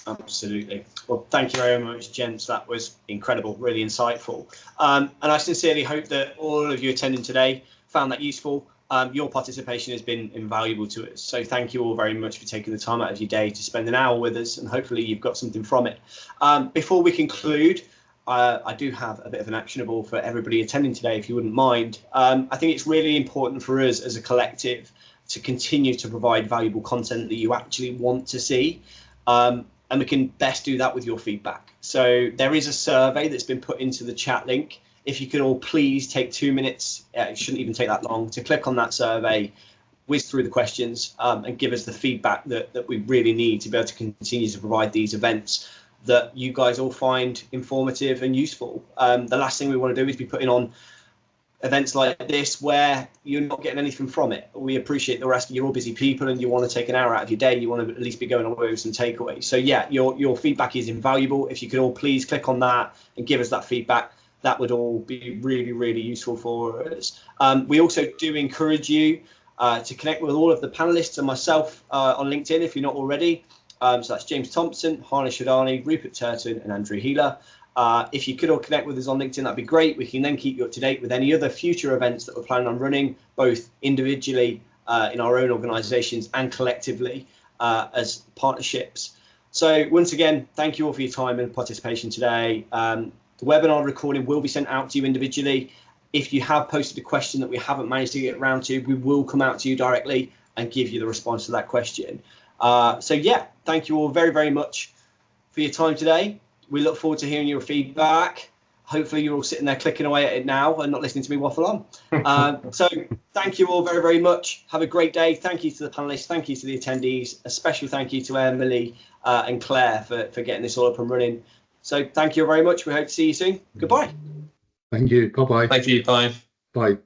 Absolutely. Well, thank you very much, gents. That was incredible, really insightful. And I sincerely hope that all of you attending today found that useful. Your participation has been invaluable to us. So thank you all very much for taking the time out of your day to spend an hour with us, and hopefully you've got something from it. Before we conclude, I do have a bit of an actionable for everybody attending today, if you wouldn't mind. I think it's really important for us as a collective to continue to provide valuable content that you actually want to see. And we can best do that with your feedback. So there is a survey that's been put into the chat link. If you could all please take 2 minutes, it shouldn't even take that long, to click on that survey, whiz through the questions, and give us the feedback that we really need to be able to continue to provide these events that you guys all find informative and useful. The last thing we want to do is be putting on events like this where you're not getting anything from it. We appreciate the rest of you're all busy people and you want to take an hour out of your day. You want to at least be going away with some takeaways. So yeah, your feedback is invaluable. If you could all please click on that and give us that feedback, that would all be really, really useful for us. We also do encourage you to connect with all of the panelists and myself on LinkedIn if you're not already. So that's James Thompson, Harnish Hadani, Rupert Turton, and Andrew Healer. If you could all connect with us on LinkedIn, that'd be great. We can then keep you up to date with any other future events that we're planning on running, both individually in our own organisations and collectively as partnerships. So once again, thank you all for your time and participation today. The webinar recording will be sent out to you individually. If you have posted a question that we haven't managed to get around to, we will come out to you directly and give you the response to that question. So yeah, thank you all very, very much for your time today. We look forward to hearing your feedback. Hopefully you're all sitting there clicking away at it now and not listening to me waffle on. So thank you all very, very much. Have a great day. Thank you to the panelists. Thank you to the attendees. A special thank you to Emily and Claire for getting this all up and running. So thank you very much. We hope to see you soon. Goodbye. Thank you. Bye-bye. Thank you. Bye. Bye.